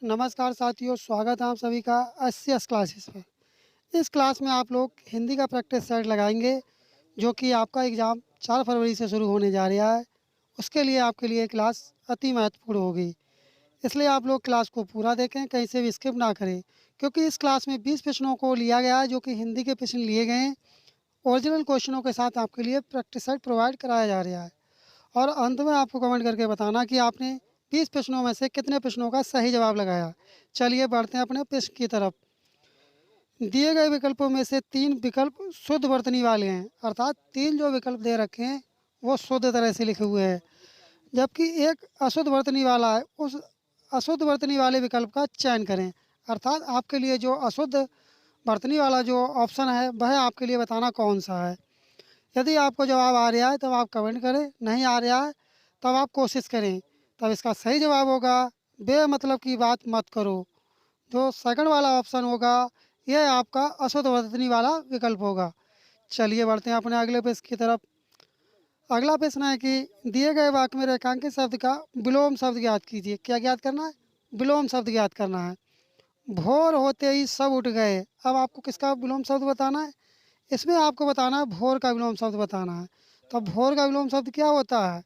नमस्कार साथियों, स्वागत है आप सभी का एस क्लासेस में। इस क्लास में आप लोग हिंदी का प्रैक्टिस सेट लगाएंगे, जो कि आपका एग्ज़ाम 4 फरवरी से शुरू होने जा रहा है। उसके लिए आपके लिए क्लास अति महत्वपूर्ण होगी, इसलिए आप लोग क्लास को पूरा देखें, कहीं से भी स्किप ना करें, क्योंकि इस क्लास में 20 प्रश्नों को लिया गया है, जो कि हिंदी के प्रश्न लिए गए हैं। ओरिजिनल क्वेश्चनों के साथ आपके लिए प्रैक्टिस सेट प्रोवाइड कराया जा रहा है। और अंत में आपको कमेंट करके बताना कि आपने 20 प्रश्नों में से कितने प्रश्नों का सही जवाब लगाया। चलिए बढ़ते हैं अपने प्रश्न की तरफ। दिए गए विकल्पों में से 3 विकल्प शुद्ध वर्तनी वाले हैं, अर्थात 3 जो विकल्प दे रखे हैं वो शुद्ध तरह से लिखे हुए हैं, जबकि एक अशुद्ध वर्तनी वाला है। उस अशुद्ध वर्तनी वाले विकल्प का चयन करें, अर्थात आपके लिए जो अशुद्ध वर्तनी वाला जो ऑप्शन है वह आपके लिए बताना कौन सा है। यदि आपको जवाब आ रहा है तब आप कमेंट करें, नहीं आ रहा है तब आप कोशिश करें। तब इसका सही जवाब होगा बेमतलब की बात मत करो। जो सेकंड वाला ऑप्शन होगा यह आपका अशुद्ध वर्तनी वाला विकल्प होगा। चलिए बढ़ते हैं अपने अगले प्रश्न की तरफ। अगला प्रश्न है कि दिए गए वाक्य में रेखांकित शब्द का विलोम शब्द ज्ञात कीजिए। क्या ज्ञात करना है? विलोम शब्द ज्ञात करना है। भोर होते ही सब उठ गए। अब आपको किसका विलोम शब्द बताना है? इसमें आपको बताना है भोर का विलोम शब्द बताना है। तो भोर का विलोम शब्द क्या होता है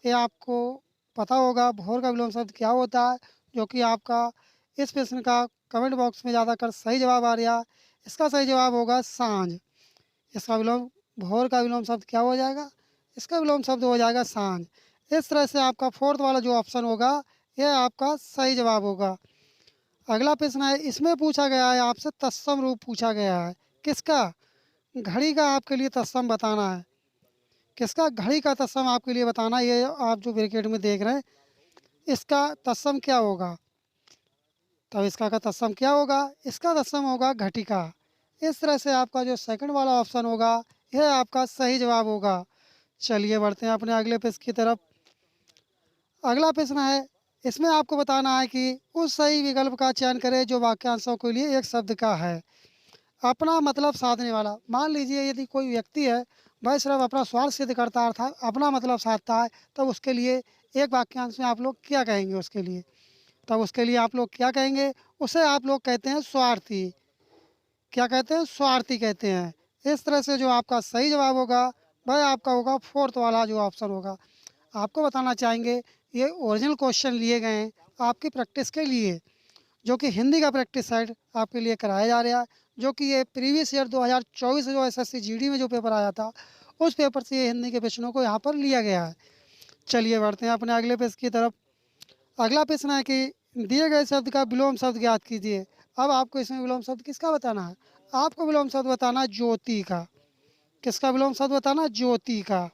ये आपको पता होगा। भोर का विलोम शब्द क्या होता है, जो कि आपका इस प्रश्न का कमेंट बॉक्स में ज़्यादातर सही जवाब आ रहा है। इसका सही जवाब होगा सांझ। इसका विलोम भोर का विलोम शब्द क्या हो जाएगा? इसका विलोम शब्द हो जाएगा सांझ। इस तरह से आपका फोर्थ वाला जो ऑप्शन होगा यह आपका सही जवाब होगा। अगला प्रश्न है, इसमें पूछा गया है आपसे तत्सम रूप पूछा गया है। किसका? घड़ी का आपके लिए तत्सम बताना है। किसका? घड़ी का तत्सम आपके लिए बताना है। ये आप जो ब्रैकेट में देख रहे हैं इसका तत्सम क्या होगा? तब इसका का तत्सम क्या होगा? इसका तत्सम होगा घटिका। इस तरह से आपका जो सेकंड वाला ऑप्शन होगा यह आपका सही जवाब होगा। चलिए बढ़ते हैं अपने अगले प्रश्न की तरफ। अगला प्रश्न है, इसमें आपको बताना है कि उस सही विकल्प का चयन करें जो वाक्यांशों के लिए एक शब्द का है। अपना मतलब साधने वाला। मान लीजिए यदि कोई व्यक्ति है वह सिर्फ अपना स्वार्थ सिद्ध करता है, अर्थात अपना मतलब साधता है, तब उसके लिए एक वाक्यांश में आप लोग क्या कहेंगे? उसके लिए तब उसके लिए आप लोग क्या कहेंगे? उसे आप लोग कहते हैं स्वार्थी। क्या कहते हैं? स्वार्थी कहते हैं। इस तरह से जो आपका सही जवाब होगा वह आपका होगा फोर्थ वाला जो ऑप्शन होगा। आपको बताना चाहेंगे ये ओरिजिनल क्वेश्चन लिए गए हैं आपकी प्रैक्टिस के लिए, जो कि हिंदी का प्रैक्टिस सेट आपके लिए कराया जा रहा है, जो कि ये प्रीवियस ईयर 2024 जो एसएससी जीडी में जो पेपर आया था उस पेपर से ये हिंदी के प्रश्नों को यहाँ पर लिया गया है। चलिए बढ़ते हैं अपने अगले प्रश्न की तरफ। अगला प्रश्न है कि दिए गए शब्द का विलोम शब्द ज्ञात कीजिए। अब आपको इसमें विलोम शब्द किसका बताना है? आपको विलोम शब्द बताना है ज्योति का। किसका विलोम शब्द बताना है? ज्योति का।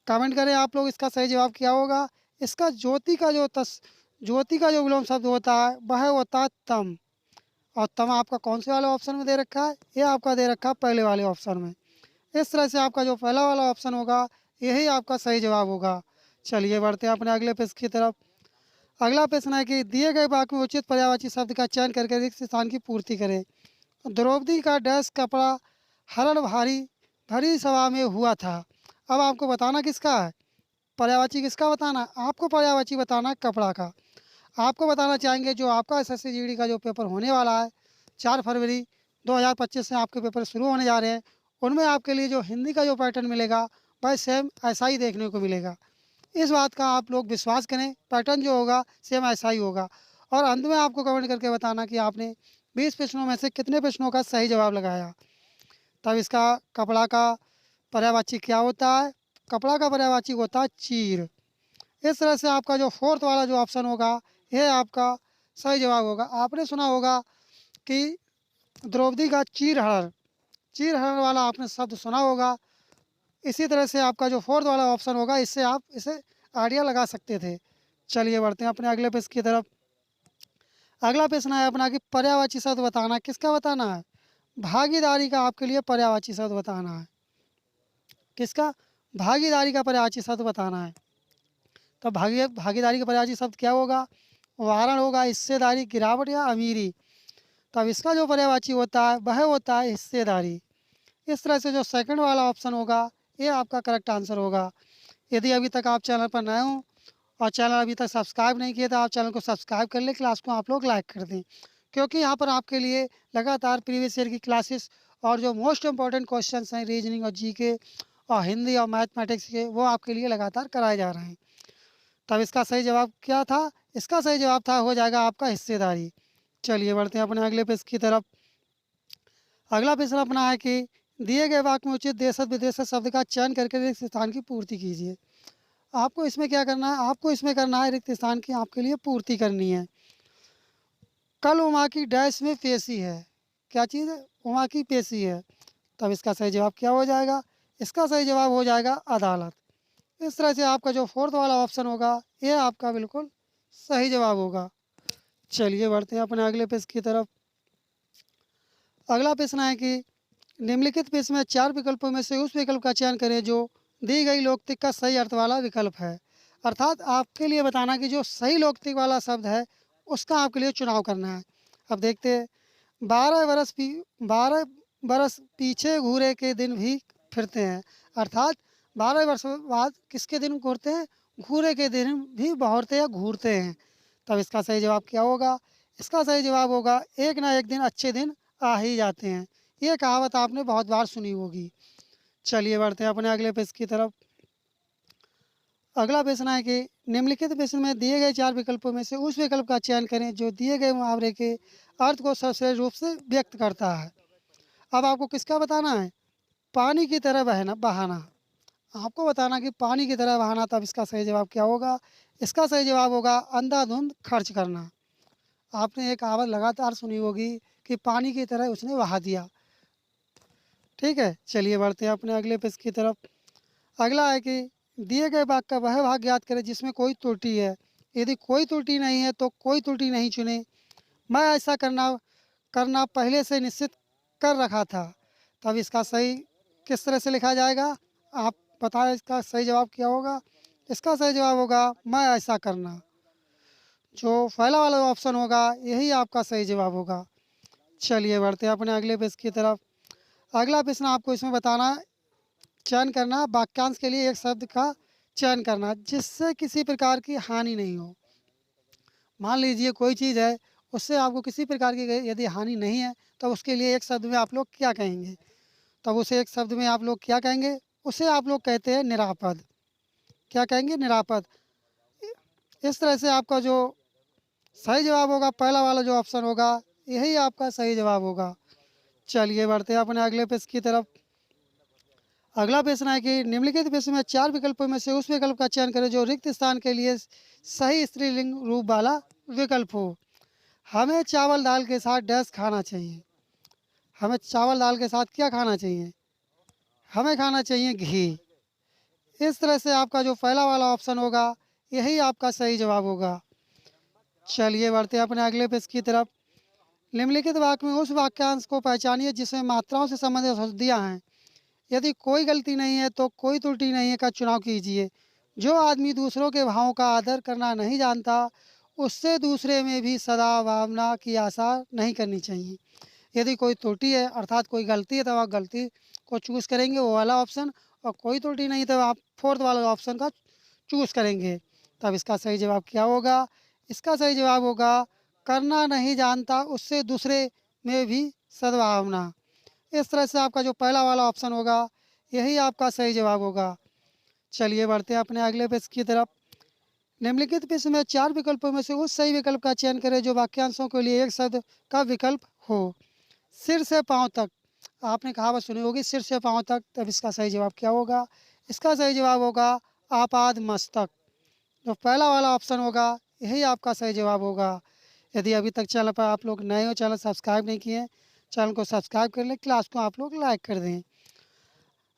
कमेंट करें आप लोग इसका सही जवाब क्या होगा। इसका ज्योति का जो विलोम शब्द होता है वह होता है तम। और तम आपका कौन से वाले ऑप्शन में दे रखा है? ये आपका दे रखा है पहले वाले ऑप्शन में। इस तरह से आपका जो पहला वाला ऑप्शन होगा यही आपका सही जवाब होगा। चलिए बढ़ते हैं अपने अगले प्रश्न की तरफ। अगला प्रश्न है कि दिए गए वाक्य में उचित पर्यायवाची शब्द का चयन करके रिक्त स्थान की पूर्ति करें। द्रौपदी का डैश कपड़ा हरण भारी भरी सभा में हुआ था। अब आपको बताना किसका है? पर्यायवाची किसका बताना है? आपको पर्यायवाची बताना है कपड़ा का। आपको बताना चाहेंगे जो आपका एसएससी जीडी का जो पेपर होने वाला है 4 फरवरी 2025 से आपके पेपर शुरू होने जा रहे हैं, उनमें आपके लिए जो हिंदी का जो पैटर्न मिलेगा वह सेम ऐसा ही देखने को मिलेगा। इस बात का आप लोग विश्वास करें, पैटर्न जो होगा सेम ऐसा ही होगा। और अंत में आपको कमेंट करके बताना कि आपने 20 प्रश्नों में से कितने प्रश्नों का सही जवाब लगाया। तब इसका कपड़ा का पर्यायवाची क्या होता है? कपड़ा का पर्यायवाची होता है चीर। इस तरह से आपका जो फोर्थ वाला जो ऑप्शन होगा यह आपका सही जवाब होगा। आपने सुना होगा कि द्रौपदी का चीर हरण वाला आपने शब्द सुना होगा। इसी तरह से आपका जो फोर्थ वाला ऑप्शन होगा इससे आप इसे आइडिया लगा सकते थे। चलिए बढ़ते हैं अपने अगले प्रश्न की तरफ। अगला प्रश्न है अपना कि पर्यायवाची शब्द बताना। किसका बताना है? भागीदारी का आपके लिए पर्यायवाची शब्द बताना है। किसका? भागीदारी का पर्यायवाची शब्द बताना है। तो भागीदारी का पर्यायवाची शब्द क्या होगा? वारण होगा, हिस्सेदारी, गिरावट या अमीरी। तब इसका जो पर्यायवाची होता है वह होता है हिस्सेदारी। इस तरह से जो सेकंड वाला ऑप्शन होगा ये आपका करेक्ट आंसर होगा। यदि अभी तक आप चैनल पर नए हो और चैनल अभी तक सब्सक्राइब नहीं किए तो आप चैनल को सब्सक्राइब कर लें, क्लास को आप लोग लाइक कर दें, क्योंकि यहाँ पर आपके लिए लगातार प्रीवियस ईयर की क्लासेस और जो मोस्ट इम्पॉर्टेंट क्वेश्चंस हैं रीजनिंग और जीके और हिंदी और मैथमेटिक्स के, वो आपके लिए लगातार कराए जा रहे हैं। तब इसका सही जवाब क्या था? इसका सही जवाब था हो जाएगा आपका हिस्सेदारी। चलिए बढ़ते हैं अपने अगले पेज की तरफ। अगला प्रश्न अपना है कि दिए गए वाक्य में उचित देशज विदेशज शब्द का चयन करके रिक्त स्थान की पूर्ति कीजिए। आपको इसमें क्या करना है? आपको इसमें करना है रिक्त स्थान की आपके लिए पूर्ति करनी है। कल उमा की डैश में पेशी है। क्या चीज़ है? उमा की पेशी है। तब इसका सही जवाब क्या हो जाएगा? इसका सही जवाब हो जाएगा अदालत। इस तरह से आपका जो फोर्थ वाला ऑप्शन होगा ये आपका बिल्कुल सही जवाब होगा। चलिए बढ़ते हैं अपने अगले पेज की तरफ। अगला प्रश्न है कि निम्नलिखित पेश में 4 विकल्पों में से उस विकल्प का चयन करें जो दी गई लोकतिक का सही अर्थ वाला विकल्प है। अर्थात आपके लिए बताना कि जो सही लोकतिक वाला शब्द है उसका आपके लिए चुनाव करना है। अब देखते हैं। 12 बरस पीछे घूरे के दिन भी फिरते हैं। अर्थात 12 वर्ष बाद किसके दिन घूरते हैं? घूरे के दिन भी बहुरते या घूरते हैं। तब इसका सही जवाब क्या होगा? इसका सही जवाब होगा एक ना एक दिन अच्छे दिन आ ही जाते हैं। ये कहावत आपने बहुत बार सुनी होगी। चलिए बढ़ते हैं अपने अगले प्रश्न की तरफ। अगला प्रश्न है कि निम्नलिखित प्रश्न में दिए गए 4 विकल्पों में से उस विकल्प का चयन करें जो दिए गए मुहावरे के अर्थ को सर्वश्रेष्ठ रूप से व्यक्त करता है। अब आपको किसका बताना है? पानी की तरह बहाना। आपको बताना कि पानी की तरह बहाना। तब इसका सही जवाब क्या होगा? इसका सही जवाब होगा अंधाधुंध खर्च करना। आपने एक कहावत लगातार सुनी होगी कि पानी की तरह उसने बहा दिया। ठीक है, चलिए बढ़ते हैं अपने अगले पेज की तरफ। अगला है कि दिए गए वाक्य का वह भाग याद करें जिसमें कोई त्रुटि है। यदि कोई त्रुटि नहीं है तो कोई त्रुटि नहीं चुने। मैं ऐसा करना करना पहले से निश्चित कर रखा था। तब इसका सही किस तरह से लिखा जाएगा? आप बताएं इसका सही जवाब क्या होगा? इसका सही जवाब होगा मैं ऐसा करना। जो पहला वाला ऑप्शन होगा यही आपका सही जवाब होगा। चलिए बढ़ते हैं अपने अगले पेज की तरफ। अगला प्रश्न आपको इसमें बताना चयन करना वाक्यांश के लिए एक शब्द का चयन करना जिससे किसी प्रकार की हानि नहीं हो। मान लीजिए कोई चीज़ है उससे आपको किसी प्रकार की यदि हानि नहीं है तो उसके लिए एक शब्द में आप लोग क्या कहेंगे? तब उसे एक शब्द में आप लोग क्या कहेंगे? उसे आप लोग कहते हैं निरापद। क्या कहेंगे? निरापद। इस तरह से आपका जो सही जवाब होगा पहला वाला जो ऑप्शन होगा यही आपका सही जवाब होगा। चलिए बढ़ते हैं अपने अगले प्रश्न की तरफ। अगला प्रश्न है कि निम्नलिखित प्रश्न में 4 विकल्पों में से उस विकल्प का चयन करें जो रिक्त स्थान के लिए सही स्त्रीलिंग रूप वाला विकल्प हो। हमें चावल दाल के साथ डैश खाना चाहिए। हमें चावल दाल के साथ क्या खाना चाहिए? हमें खाना चाहिए घी। इस तरह से आपका जो पहला वाला ऑप्शन होगा यही आपका सही जवाब होगा। चलिए बढ़ते हैं अपने अगले पेज की तरफ। निम्नलिखित वाक्य में उस वाक्यांश को पहचानिए जिसमें मात्राओं से संबंधित अशुद्धियाँ हैं। यदि कोई गलती नहीं है तो कोई त्रुटि नहीं है का चुनाव कीजिए। जो आदमी दूसरों के भावों का आदर करना नहीं जानता उससे दूसरे में भी सद्भावना की आशा नहीं करनी चाहिए। यदि कोई त्रुटि है अर्थात कोई गलती है तब आप गलती को चूज़ करेंगे वो वाला ऑप्शन, और कोई त्रुटि नहीं तब आप फोर्थ वाला ऑप्शन का चूज़ करेंगे। तब इसका सही जवाब क्या होगा? इसका सही जवाब होगा करना नहीं जानता उससे दूसरे में भी सद्भावना। इस तरह से आपका जो पहला वाला ऑप्शन होगा यही आपका सही जवाब होगा। चलिए बढ़ते हैं अपने अगले पेज की तरफ। निम्नलिखित प्रश्न में 4 विकल्पों में से उस सही विकल्प का चयन करें जो वाक्यांशों के लिए एक शब्द का विकल्प हो। सिर से पाँव तक। आपने कहावत सुनी होगी सिर से पाँव तक। तब इसका सही जवाब क्या होगा? इसका सही जवाब होगा आपाद मस्तक। जो पहला वाला ऑप्शन होगा यही आपका सही जवाब होगा। यदि अभी तक चैनल पर आप लोग नए हो, चैनल सब्सक्राइब नहीं किए, चैनल को सब्सक्राइब कर लें, क्लास को आप लोग लाइक कर दें।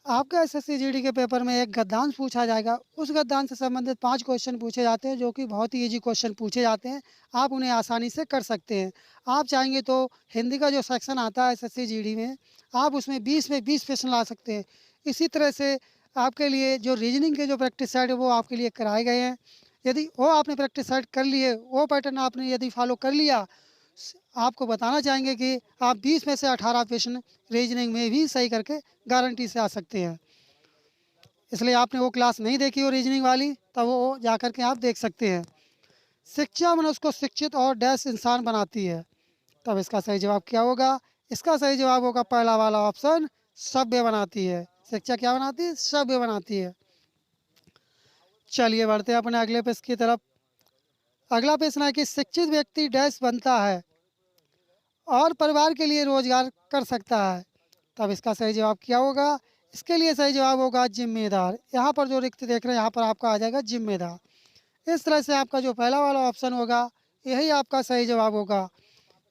आपका एसएससी जीडी के पेपर में एक गद्यांश पूछा जाएगा। उस गद्यांश से संबंधित 5 क्वेश्चन पूछे जाते हैं जो कि बहुत ही ईजी क्वेश्चन पूछे जाते हैं। आप उन्हें आसानी से कर सकते हैं। आप चाहेंगे तो हिंदी का जो सेक्शन आता है एसएससी जीडी में आप उसमें 20 में 20 क्वेश्चन ला सकते हैं। इसी तरह से आपके लिए जो रीजनिंग के जो प्रैक्टिस सेट है वो आपके लिए कराए गए हैं। यदि वो आपने प्रैक्टिस सेट कर लिए, वो पैटर्न आपने यदि फॉलो कर लिया, आपको बताना चाहेंगे कि आप 20 में से 18 क्वेश्चन रीजनिंग में भी सही करके गारंटी से आ सकते हैं। इसलिए आपने वो क्लास नहीं देखी हो रीजनिंग वाली, तब वो जा कर के आप देख सकते हैं। शिक्षा मनुष्य को शिक्षित और डैश इंसान बनाती है। तब इसका सही जवाब क्या होगा? इसका सही जवाब होगा पहला वाला ऑप्शन, सभ्य बनाती है। शिक्षा क्या बनाती है? सभ्य बनाती है। चलिए बढ़ते हैं अपने अगले प्रश्न की तरफ। अगला प्रश्न है कि शिक्षित व्यक्ति डैश बनता है और परिवार के लिए रोजगार कर सकता है। तब इसका सही जवाब क्या होगा? इसके लिए सही जवाब होगा जिम्मेदार। यहाँ पर जो रिक्त देख रहे हैं यहाँ पर आपका आ जाएगा जिम्मेदार। इस तरह से आपका जो पहला वाला ऑप्शन होगा यही आपका सही जवाब होगा।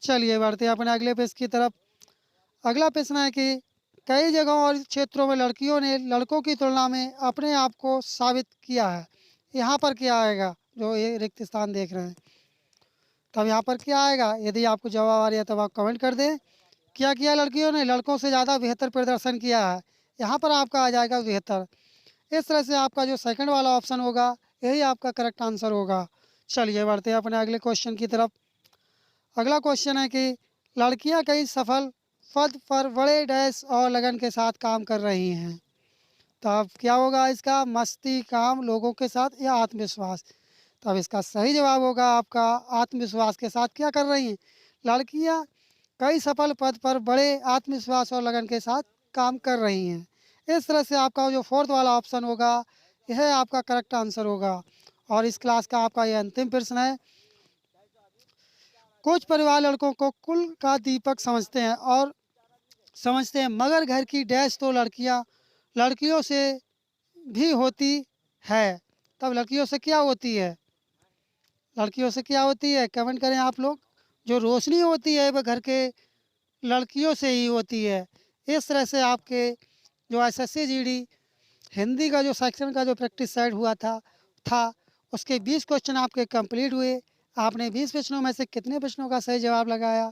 चलिए बढ़ते हैं अपने अगले प्रश्न की तरफ। अगला प्रश्न है कि कई जगहों और क्षेत्रों में लड़कियों ने लड़कों की तुलना में अपने आप को साबित किया है। यहाँ पर क्या आएगा? जो ये रिक्त स्थान देख रहे हैं, तब यहाँ पर क्या आएगा? यदि आपको जवाब आ रहा है तब आप कमेंट कर दें। क्या किया लड़कियों ने? लड़कों से ज़्यादा बेहतर प्रदर्शन किया है। यहाँ पर आपका आ जाएगा बेहतर। इस तरह से आपका जो सेकंड वाला ऑप्शन होगा यही आपका करेक्ट आंसर होगा। चलिए बढ़ते हैं अपने अगले क्वेश्चन की तरफ। अगला क्वेश्चन है कि लड़कियां कई सफल पद पर बड़े डैश और लगन के साथ काम कर रही हैं। तब क्या होगा इसका? मस्ती, काम, लोगों के साथ या आत्मविश्वास। तब इसका सही जवाब होगा आपका आत्मविश्वास के साथ क्या कर रही हैं? लड़कियां कई सफल पद पर बड़े आत्मविश्वास और लगन के साथ काम कर रही हैं। इस तरह से आपका जो फोर्थ वाला ऑप्शन होगा यह आपका करेक्ट आंसर होगा। और इस क्लास का आपका यह अंतिम प्रश्न है। कुछ परिवार लड़कों को कुल का दीपक समझते हैं मगर घर की डैश तो लड़कियों से भी होती है। तब लड़कियों से क्या होती है? लड़कियों से क्या होती है? कमेंट करें आप लोग। जो रोशनी होती है वह घर के लड़कियों से ही होती है। इस तरह से आपके जो एसएससी जीडी हिंदी का जो सेक्शन का जो प्रैक्टिस सेट हुआ था उसके 20 क्वेश्चन आपके कंप्लीट हुए। आपने 20 प्रश्नों में से कितने प्रश्नों का सही जवाब लगाया?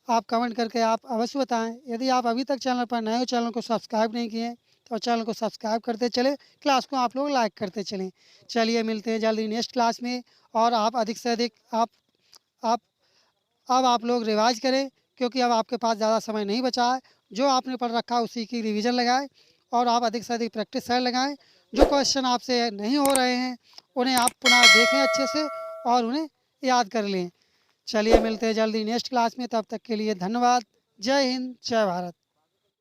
आप कमेंट करके आप अवश्य बताएं। यदि आप अभी तक चैनल पर नए हो, चैनल को सब्सक्राइब नहीं किए तो चैनल को सब्सक्राइब करते चलें, क्लास को आप लोग लाइक करते चलें। चलिए मिलते हैं जल्दी नेक्स्ट क्लास में। और आप अधिक से अधिक आप अब आप लोग रिवाइज करें, क्योंकि अब आपके पास ज़्यादा समय नहीं बचा है। जो आपने पढ़ रखा है उसी की रिवीजन लगाएं और आप अधिक से अधिक प्रैक्टिस सेट लगाएं। जो क्वेश्चन आपसे नहीं हो रहे हैं उन्हें आप पुनः देखें अच्छे से और उन्हें याद कर लें। चलिए मिलते हैं जल्दी नेक्स्ट क्लास में। तब तक के लिए धन्यवाद। जय हिंद, जय भारत।